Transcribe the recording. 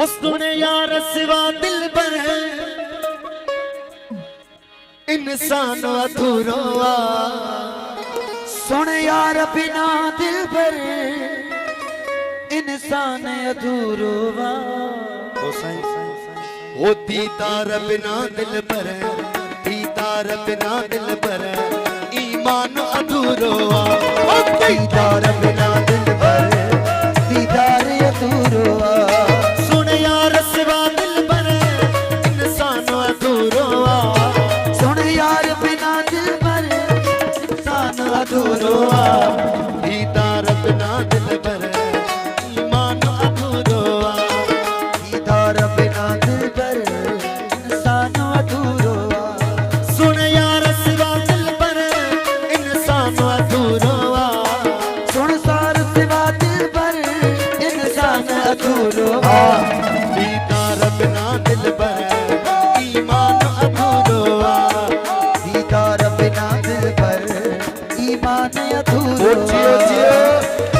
उसने यार सिवा दिल पर इंसान अधूरो सुन यार बिना दिल पर इंसान अधूरो वो दीदार बिना दिल पर दीदार बिना दिल पर ईमान अधूरो दीदार बिना दिल पर दीदार अधूरो सुन यार सिवा दिल पर इंसान अधूरो सुन यार बिना दिल पर इंसान अधूरो दीदार बिना दिल पर ईमान अधूरो दीदार बिना दिल पर इंसान अधूरो सुन यार सिवा दिल पर इंसान अधूरो सुन सार सिवा दिल पर इंसान अधूरो दीदार बिना दिल पर ईमान अधूरो दीदार बिना दिल पर ईमान अधूरो जियो जियो